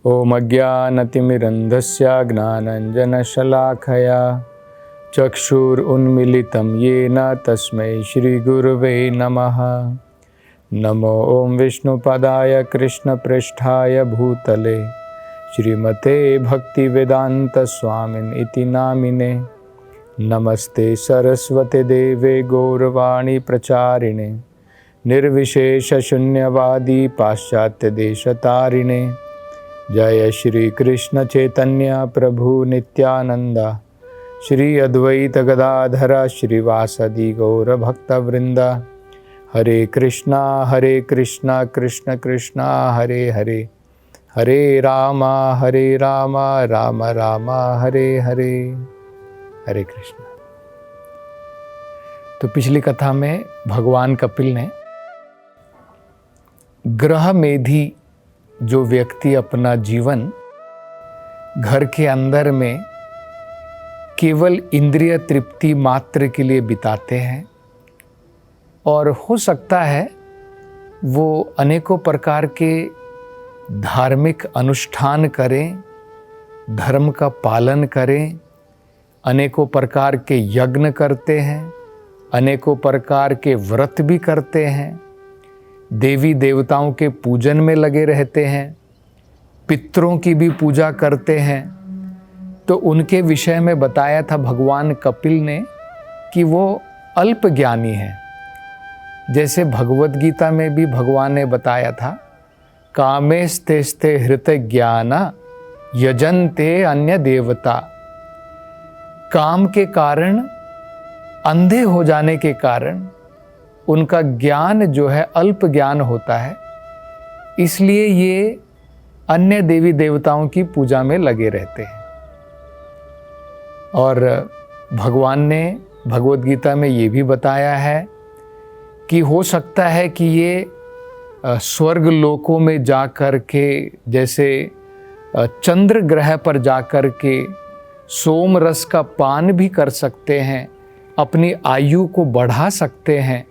ॐ अज्ञानतिमिरन्धस्य ज्ञानाञ्जनशलाखया चक्षुरुन्मीलितं येन तस्मै श्रीगुरुवे नमः। नमो ॐ विष्णुपदाय कृष्णपृष्ठाय भूतले श्रीमते भक्तिवेदान्तस्वामिन् इति नामिने। नमस्ते सरस्वते देवे गौरवाणी प्रचारिणे निर्विशेषशून्यवादी पाश्चात्यदेशतारिणे। जय श्री कृष्ण चैतन्य प्रभु नित्यानंद श्री अद्वैत गदाधर श्रीवासदि गौर भक्तवृंद। हरे कृष्णा कृष्ण कृष्णा हरे हरे, हरे राम राम राम हरे हरे। हरे कृष्ण। तो पिछली कथा में भगवान कपिल ने ग्रह मेधी जो व्यक्ति अपना जीवन घर के अंदर में केवल इंद्रिय तृप्ति मात्र के लिए बिताते हैं और हो सकता है वो अनेकों प्रकार के धार्मिक अनुष्ठान करें, धर्म का पालन करें, अनेकों प्रकार के यज्ञ करते हैं, अनेकों प्रकार के व्रत भी करते हैं, देवी देवताओं के पूजन में लगे रहते हैं, पितरों की भी पूजा करते हैं। तो उनके विषय में बताया था भगवान कपिल ने कि वो अल्प ज्ञानी हैं। जैसे भगवद गीता में भी भगवान ने बताया था, कामेस्तेस्ते हृत ज्ञाना यजन्ते अन्य देवता। काम के कारण, अंधे हो जाने के कारण उनका ज्ञान जो है अल्प ज्ञान होता है, इसलिए ये अन्य देवी देवताओं की पूजा में लगे रहते हैं। और भगवान ने भगवद गीता में ये भी बताया है कि हो सकता है कि ये स्वर्ग लोकों में जा कर के, जैसे चंद्र ग्रह पर जा कर के सोम रस का पान भी कर सकते हैं, अपनी आयु को बढ़ा सकते हैं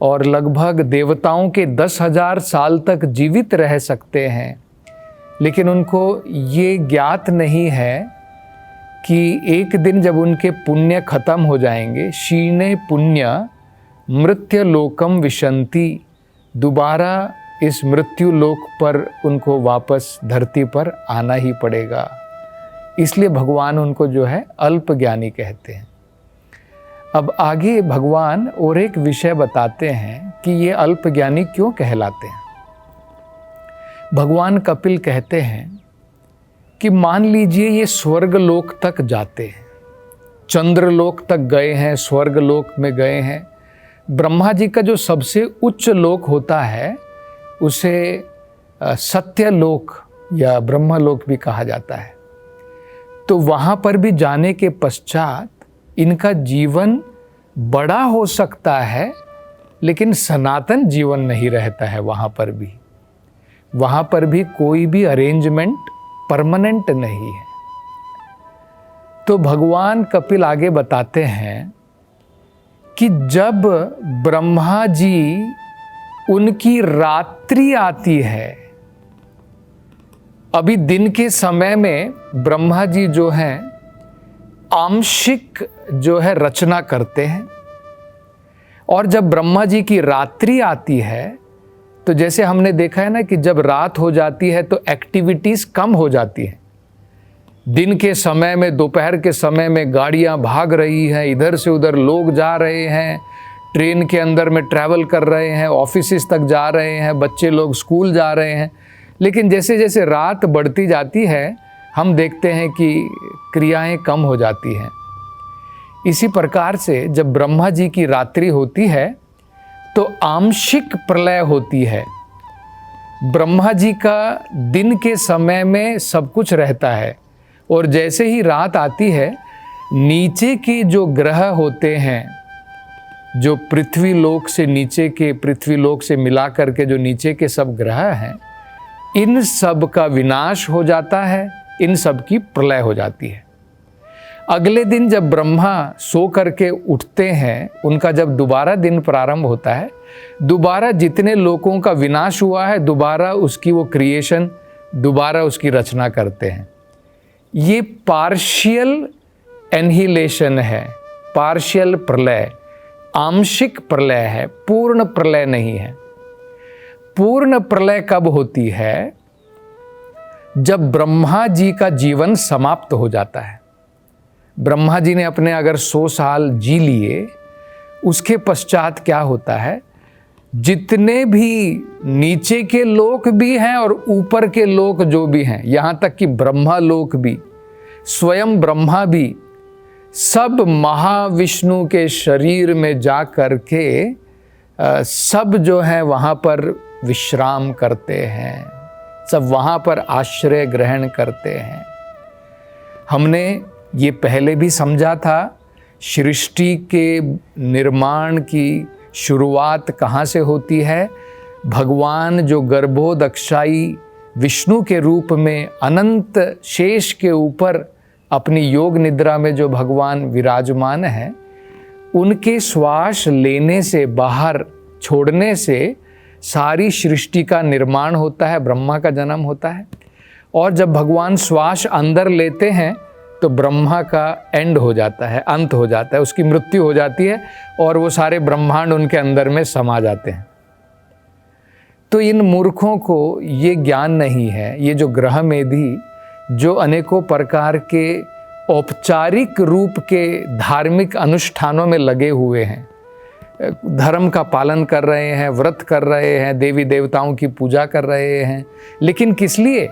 और लगभग देवताओं के 10,000 साल तक जीवित रह सकते हैं। लेकिन उनको ये ज्ञात नहीं है कि एक दिन जब उनके पुण्य खत्म हो जाएंगे, क्षीणे पुण्य मृत्यु लोकम विशंति, दोबारा इस मृत्यु लोक पर उनको वापस धरती पर आना ही पड़ेगा। इसलिए भगवान उनको जो है अल्प ज्ञानी कहते हैं। अब आगे भगवान और एक विषय बताते हैं कि ये अल्प ज्ञानी क्यों कहलाते हैं। भगवान कपिल कहते हैं कि मान लीजिए ये स्वर्ग लोक तक जाते हैं, चंद्र लोक तक गए हैं, स्वर्ग लोक में गए हैं। ब्रह्मा जी का जो सबसे उच्च लोक होता है उसे सत्य लोक या ब्रह्मलोक भी कहा जाता है। तो वहाँ पर भी जाने के पश्चात इनका जीवन बड़ा हो सकता है, लेकिन सनातन जीवन नहीं रहता है। वहाँ पर भी कोई भी अरेंजमेंट परमानेंट नहीं है। तो भगवान कपिल आगे बताते हैं कि जब ब्रह्मा जी उनकी रात्रि आती है, अभी दिन के समय में ब्रह्मा जी जो हैं आंशिक जो है रचना करते हैं, और जब ब्रह्मा जी की रात्रि आती है तो जैसे हमने देखा है ना कि जब रात हो जाती है तो एक्टिविटीज़ कम हो जाती हैं। दिन के समय में, दोपहर के समय में गाड़ियां भाग रही हैं, इधर से उधर लोग जा रहे हैं, ट्रेन के अंदर में ट्रैवल कर रहे हैं, ऑफिसेस तक जा रहे हैं, बच्चे लोग स्कूल जा रहे हैं। लेकिन जैसे जैसे रात बढ़ती जाती है हम देखते हैं कि क्रियाएं कम हो जाती हैं। इसी प्रकार से जब ब्रह्मा जी की रात्रि होती है तो आंशिक प्रलय होती है। ब्रह्मा जी का दिन के समय में सब कुछ रहता है, और जैसे ही रात आती है नीचे के जो ग्रह होते हैं, जो पृथ्वी लोक से नीचे के, पृथ्वी लोक से मिला करके जो नीचे के सब ग्रह हैं, इन सब का विनाश हो जाता है, इन सब की प्रलय हो जाती है। अगले दिन जब ब्रह्मा सो करके उठते हैं, उनका जब दोबारा दिन प्रारंभ होता है, दोबारा जितने लोगों का विनाश हुआ है दोबारा उसकी वो क्रिएशन दोबारा उसकी रचना करते हैं। ये पार्शियल एनहिलेशन है, पार्शियल प्रलय, आंशिक प्रलय है, पूर्ण प्रलय नहीं है। पूर्ण प्रलय कब होती है? जब ब्रह्मा जी का जीवन समाप्त हो जाता है। ब्रह्मा जी ने अपने अगर 100 साल जी लिए, उसके पश्चात क्या होता है, जितने भी नीचे के लोक भी हैं और ऊपर के लोक जो भी हैं, यहाँ तक कि ब्रह्मा लोक भी, स्वयं ब्रह्मा भी, सब महाविष्णु के शरीर में जा कर के सब जो है वहाँ पर विश्राम करते हैं, सब वहाँ पर आश्रय ग्रहण करते हैं। हमने ये पहले भी समझा था, सृष्टि के निर्माण की शुरुआत कहाँ से होती है? भगवान जो गर्भोदक्षाई विष्णु के रूप में अनंत शेष के ऊपर अपनी योग निद्रा में जो भगवान विराजमान हैं, उनके श्वास लेने से, बाहर छोड़ने से सारी सृष्टि का निर्माण होता है, ब्रह्मा का जन्म होता है। और जब भगवान श्वास अंदर लेते हैं तो ब्रह्मा का एंड हो जाता है, अंत हो जाता है, उसकी मृत्यु हो जाती है और वो सारे ब्रह्मांड उनके अंदर में समा जाते हैं। तो इन मूर्खों को ये ज्ञान नहीं है। ये जो ग्रह मेधी जो अनेकों प्रकार के औपचारिक रूप के धार्मिक अनुष्ठानों में लगे हुए हैं, धर्म का पालन कर रहे हैं, व्रत कर रहे हैं, देवी देवताओं की पूजा कर रहे हैं, लेकिन किस लिए?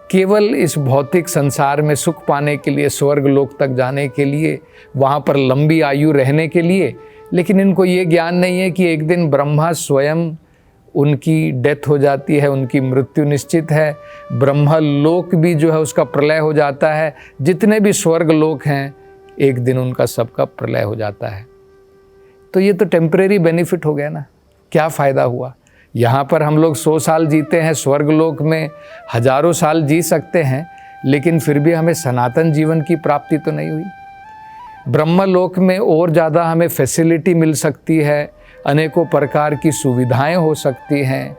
केवल इस भौतिक संसार में सुख पाने के लिए, स्वर्ग लोक तक जाने के लिए, वहाँ पर लंबी आयु रहने के लिए। लेकिन इनको ये ज्ञान नहीं है कि एक दिन ब्रह्मा स्वयं, उनकी डेथ हो जाती है, उनकी मृत्यु निश्चित है। ब्रह्मा लोक भी जो है उसका प्रलय हो जाता है। जितने भी स्वर्ग लोक हैं, एक दिन उनका सबका प्रलय हो जाता है। तो ये तो टेम्परेरी बेनिफिट हो गया ना, क्या फ़ायदा हुआ? यहाँ पर हम लोग 100 साल जीते हैं, स्वर्ग लोक में हजारों साल जी सकते हैं, लेकिन फिर भी हमें सनातन जीवन की प्राप्ति तो नहीं हुई। ब्रह्मलोक में और ज़्यादा हमें फैसिलिटी मिल सकती है, अनेकों प्रकार की सुविधाएं हो सकती हैं,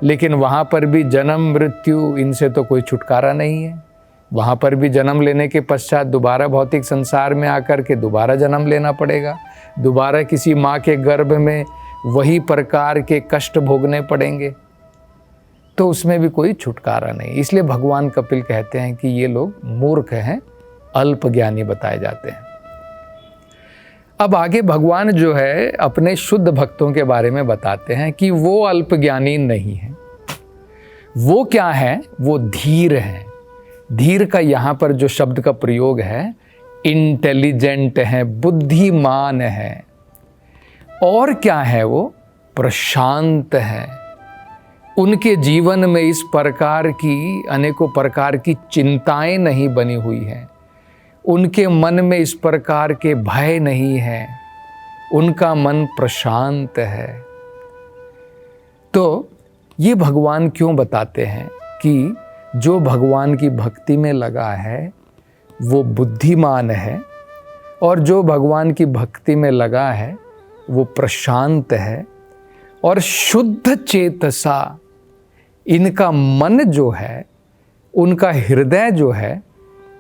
लेकिन वहाँ पर भी जन्म मृत्यु, इनसे तो कोई छुटकारा नहीं है। वहाँ पर भी जन्म लेने के पश्चात दोबारा भौतिक संसार में आकर के दोबारा जन्म लेना पड़ेगा, दोबारा किसी माँ के गर्भ में वही प्रकार के कष्ट भोगने पड़ेंगे। तो उसमें भी कोई छुटकारा नहीं। इसलिए भगवान कपिल कहते हैं कि ये लोग मूर्ख हैं, अल्पज्ञानी बताए जाते हैं। अब आगे भगवान जो है अपने शुद्ध भक्तों के बारे में बताते हैं कि वो अल्पज्ञानी नहीं है। वो क्या है? वो धीर है। धीर का यहाँ पर जो शब्द का प्रयोग है, इंटेलिजेंट है, बुद्धिमान है। और क्या है? वो प्रशांत है। उनके जीवन में इस प्रकार की अनेकों प्रकार की चिंताएं नहीं बनी हुई हैं। उनके मन में इस प्रकार के भय नहीं है। उनका मन प्रशांत है। तो ये भगवान क्यों बताते हैं कि जो भगवान की भक्ति में लगा है वो बुद्धिमान है, और जो भगवान की भक्ति में लगा है वो प्रशांत है, और शुद्ध चेतसा, इनका मन जो है, उनका हृदय जो है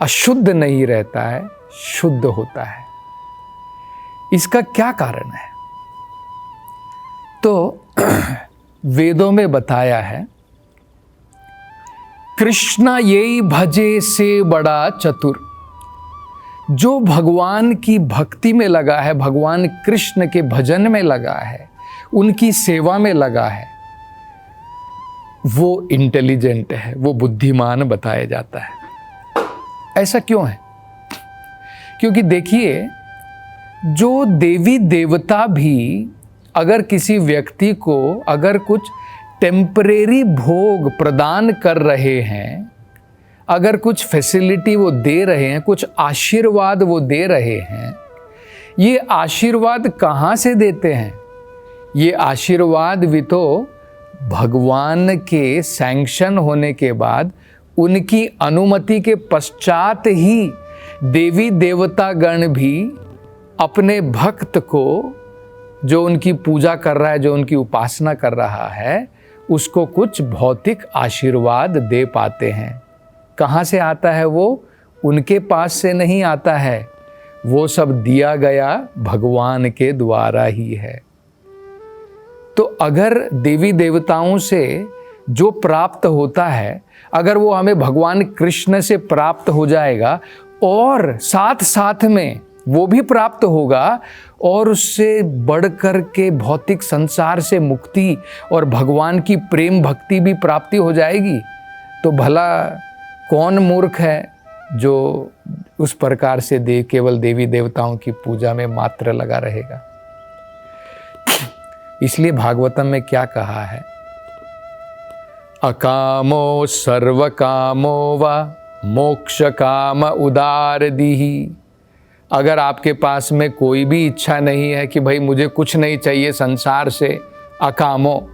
अशुद्ध नहीं रहता है, शुद्ध होता है। इसका क्या कारण है? तो वेदों में बताया है, कृष्णा येई भजे से बड़ा चतुर। जो भगवान की भक्ति में लगा है, भगवान कृष्ण के भजन में लगा है, उनकी सेवा में लगा है, वो इंटेलिजेंट है, वो बुद्धिमान बताया जाता है। ऐसा क्यों है? क्योंकि देखिए, जो देवी देवता भी अगर किसी व्यक्ति को अगर कुछ टेम्परेरी भोग प्रदान कर रहे हैं, अगर कुछ फैसिलिटी वो दे रहे हैं, कुछ आशीर्वाद वो दे रहे हैं, ये आशीर्वाद कहाँ से देते हैं? ये आशीर्वाद भी तो भगवान के सैंक्शन होने के बाद, उनकी अनुमति के पश्चात ही देवी देवता गण भी अपने भक्त को, जो उनकी पूजा कर रहा है, जो उनकी उपासना कर रहा है, उसको कुछ भौतिक आशीर्वाद दे पाते हैं। कहाँ से आता है वो? उनके पास से नहीं आता है, वो सब दिया गया भगवान के द्वारा ही है। तो अगर देवी देवताओं से जो प्राप्त होता है, अगर वो हमें भगवान कृष्ण से प्राप्त हो जाएगा और साथ साथ में वो भी प्राप्त होगा और उससे बढ़कर के भौतिक संसार से मुक्ति और भगवान की प्रेम भक्ति भी प्राप्ति हो जाएगी, तो भला कौन मूर्ख है जो उस प्रकार से केवल देवी देवताओं की पूजा में मात्र लगा रहेगा। इसलिए भागवतम में क्या कहा है? अकामो सर्व कामो वा मोक्ष काम उदार दीहि। अगर आपके पास में कोई भी इच्छा नहीं है कि भाई मुझे कुछ नहीं चाहिए संसार से, अकामो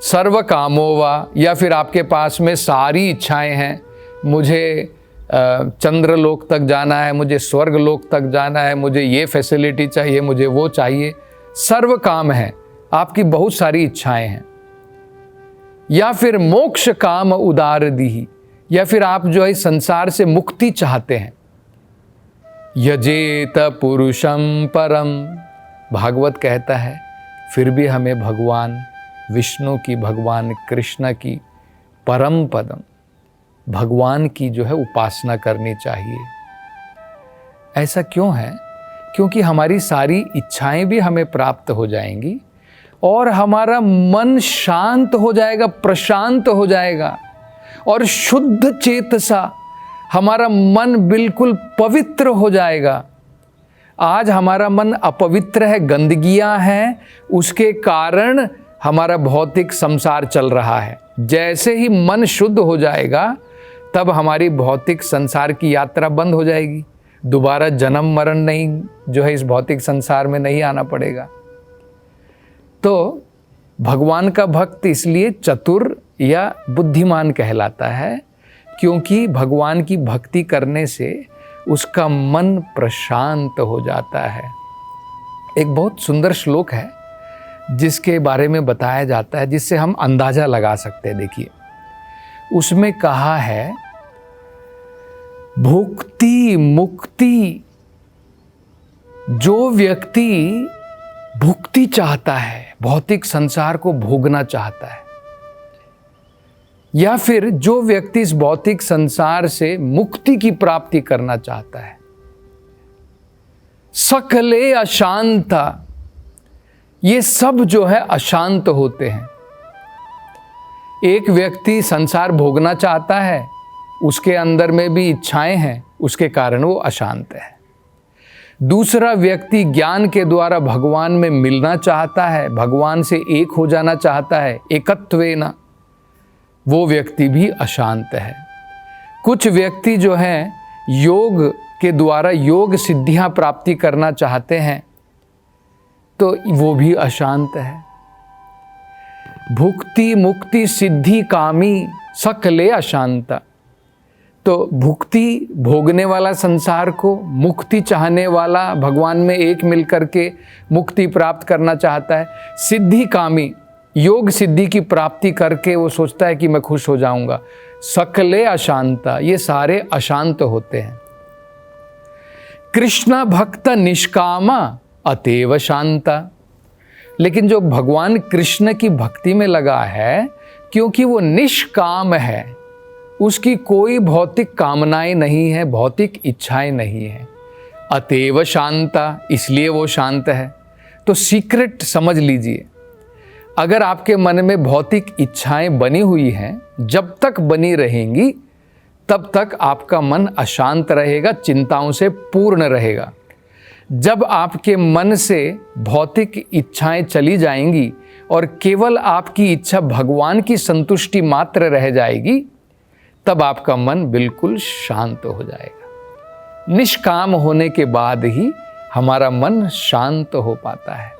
सर्व कामो वा, या फिर आपके पास में सारी इच्छाएं हैं, मुझे चंद्रलोक तक जाना है, मुझे स्वर्गलोक तक जाना है, मुझे ये फैसिलिटी चाहिए, मुझे वो चाहिए, सर्व काम है, आपकी बहुत सारी इच्छाएं हैं। या फिर मोक्ष काम उदार दीहि, या फिर आप जो है संसार से मुक्ति चाहते हैं। यजेत पुरुषम परम, भागवत कहता है फिर भी हमें भगवान विष्णु की, भगवान कृष्ण की परम पदम, भगवान की जो है उपासना करनी चाहिए। ऐसा क्यों है? क्योंकि हमारी सारी इच्छाएं भी हमें प्राप्त हो जाएंगी और हमारा मन शांत हो जाएगा, प्रशांत हो जाएगा और शुद्ध चेतसा हमारा मन बिल्कुल पवित्र हो जाएगा। आज हमारा मन अपवित्र है, गंदगियां हैं, उसके कारण हमारा भौतिक संसार चल रहा है। जैसे ही मन शुद्ध हो जाएगा तब हमारी भौतिक संसार की यात्रा बंद हो जाएगी, दोबारा जन्म मरण नहीं जो है इस भौतिक संसार में नहीं आना पड़ेगा। तो भगवान का भक्त इसलिए चतुर या बुद्धिमान कहलाता है, क्योंकि भगवान की भक्ति करने से उसका मन प्रशांत हो जाता है। एक बहुत सुंदर श्लोक है जिसके बारे में बताया जाता है, जिससे हम अंदाजा लगा सकते हैं। देखिए, उसमें कहा है भुक्ति मुक्ति, जो व्यक्ति भुक्ति चाहता है, भौतिक संसार को भोगना चाहता है, या फिर जो व्यक्ति इस भौतिक संसार से मुक्ति की प्राप्ति करना चाहता है, सकले अशांता, ये सब जो है अशांत होते हैं। एक व्यक्ति संसार भोगना चाहता है, उसके अंदर में भी इच्छाएं हैं, उसके कारण वो अशांत है। दूसरा व्यक्ति ज्ञान के द्वारा भगवान में मिलना चाहता है, भगवान से एक हो जाना चाहता है, एकत्वेन, वो व्यक्ति भी अशांत है। कुछ व्यक्ति जो हैं योग के द्वारा योग सिद्धियां प्राप्ति करना चाहते हैं, तो वो भी अशांत है। भुक्ति मुक्ति सिद्धि कामी सकले अशांता, तो भुक्ति भोगने वाला संसार को, मुक्ति चाहने वाला भगवान में एक मिल करके मुक्ति प्राप्त करना चाहता है, सिद्धि कामी योग सिद्धि की प्राप्ति करके वो सोचता है कि मैं खुश हो जाऊंगा, सकले अशांता, ये सारे अशांत होते हैं। कृष्ण भक्त निष्कामा अतेव शांता, लेकिन जो भगवान कृष्ण की भक्ति में लगा है, क्योंकि वो निष्काम है, उसकी कोई भौतिक कामनाएं नहीं है, भौतिक इच्छाएं नहीं है, अतेव शांता, इसलिए वो शांत है। तो सीक्रेट समझ लीजिए, अगर आपके मन में भौतिक इच्छाएं बनी हुई हैं, जब तक बनी रहेंगी तब तक आपका मन अशांत रहेगा, चिंताओं से पूर्ण रहेगा। जब आपके मन से भौतिक इच्छाएं चली जाएंगी और केवल आपकी इच्छा भगवान की संतुष्टि मात्र रह जाएगी, तब आपका मन बिल्कुल शांत हो जाएगा। निष्काम होने के बाद ही हमारा मन शांत हो पाता है।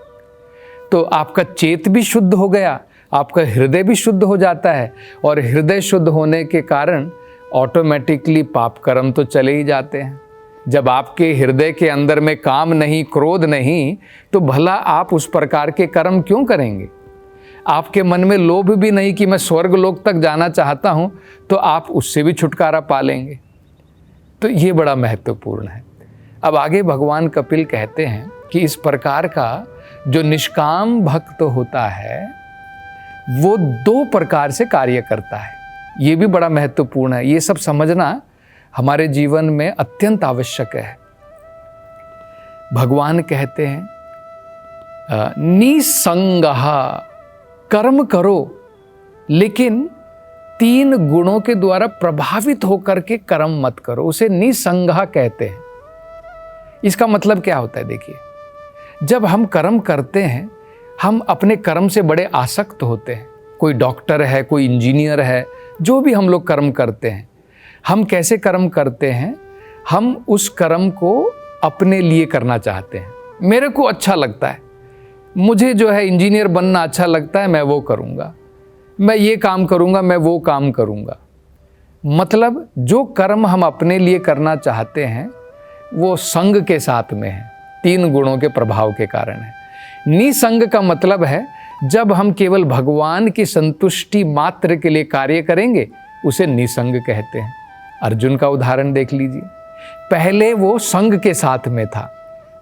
तो आपका चेत भी शुद्ध हो गया, आपका हृदय भी शुद्ध हो जाता है, और हृदय शुद्ध होने के कारण ऑटोमेटिकली पाप कर्म तो चले ही जाते हैं। जब आपके हृदय के अंदर में काम नहीं, क्रोध नहीं, तो भला आप उस प्रकार के कर्म क्यों करेंगे? आपके मन में लोभ भी नहीं कि मैं स्वर्ग लोक तक जाना चाहता हूं, तो आप उससे भी छुटकारा पा लेंगे। तो ये बड़ा महत्वपूर्ण है। अब आगे भगवान कपिल कहते हैं कि इस प्रकार का जो निष्काम भक्त होता है वो 2 प्रकार से कार्य करता है। ये भी बड़ा महत्वपूर्ण है। ये सब समझना हमारे जीवन में अत्यंत आवश्यक है। भगवान कहते हैं निसंगः, कर्म करो लेकिन 3 गुणों के द्वारा प्रभावित होकर के कर्म मत करो, उसे निसंगः कहते हैं। इसका मतलब क्या होता है? देखिए, जब हम कर्म करते हैं हम अपने कर्म से बड़े आसक्त होते हैं। कोई डॉक्टर है, कोई इंजीनियर है, जो भी हम लोग कर्म करते हैं, हम कैसे कर्म करते हैं? हम उस कर्म को अपने लिए करना चाहते हैं। मेरे को अच्छा लगता है, मुझे जो है इंजीनियर बनना अच्छा लगता है, मैं वो करूँगा, मैं ये काम करूँगा, मैं वो काम करूँगा। मतलब जो कर्म हम अपने लिए करना चाहते हैं वो संग के साथ में है, 3 गुणों के प्रभाव के कारण है। निसंग का मतलब है जब हम केवल भगवान की संतुष्टि मात्र के लिए कार्य करेंगे, उसे निसंग कहते हैं। अर्जुन का उदाहरण देख लीजिए। पहले वो संग के साथ में था,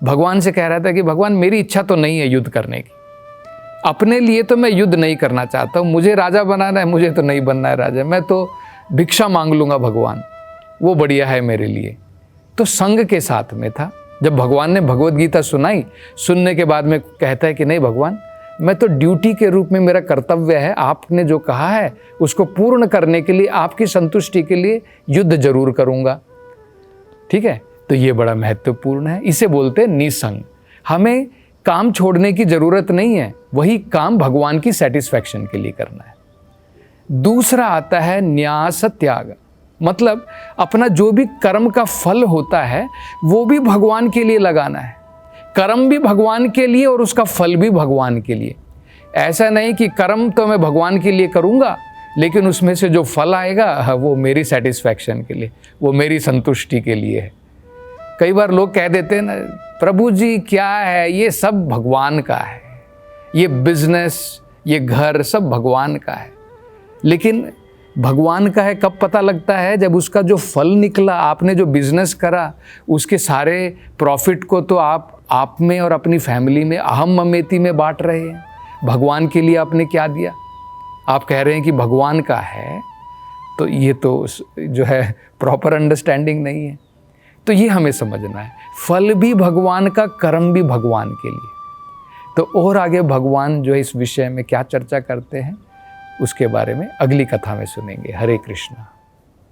भगवान से कह रहा था कि भगवान मेरी इच्छा तो नहीं है युद्ध करने की, अपने लिए तो मैं युद्ध नहीं करना चाहता हूँ, मुझे राजा बनाना है, मुझे तो नहीं बनना है राजा, मैं तो भिक्षा मांग लूँगा भगवान, वो बढ़िया है मेरे लिए। तो संग के साथ में था। जब भगवान ने भगवत गीता सुनाई, सुनने के बाद में कहता है कि नहीं भगवान, मैं तो ड्यूटी के रूप में मेरा कर्तव्य है, आपने जो कहा है उसको पूर्ण करने के लिए, आपकी संतुष्टि के लिए युद्ध जरूर करूँगा। ठीक है, तो ये बड़ा महत्वपूर्ण है। इसे बोलते हैं निसंग। हमें काम छोड़ने की जरूरत नहीं है, वही काम भगवान की सेटिस्फैक्शन के लिए करना है। दूसरा आता है न्यास त्याग, मतलब अपना जो भी कर्म का फल होता है वो भी भगवान के लिए लगाना है। कर्म भी भगवान के लिए और उसका फल भी भगवान के लिए। ऐसा नहीं कि कर्म तो मैं भगवान के लिए करूँगा लेकिन उसमें से जो फल आएगा वो मेरी सेटिस्फैक्शन के लिए, वो मेरी संतुष्टि के लिए है। कई बार लोग कह देते हैं ना, प्रभु जी क्या है, ये सब भगवान का है, ये बिजनेस, ये घर सब भगवान का है। लेकिन भगवान का है कब पता लगता है? जब उसका जो फल निकला, आपने जो बिजनेस करा, उसके सारे प्रॉफिट को तो आप में और अपनी फैमिली में अहम ममेती में बांट रहे हैं। भगवान के लिए आपने क्या दिया? आप कह रहे हैं कि भगवान का है, तो ये तो जो है प्रॉपर अंडरस्टैंडिंग नहीं है। तो ये हमें समझना है, फल भी भगवान का, कर्म भी भगवान के लिए। तो और आगे भगवान जो है इस विषय में क्या चर्चा करते हैं उसके बारे में अगली कथा में सुनेंगे। हरे कृष्णा।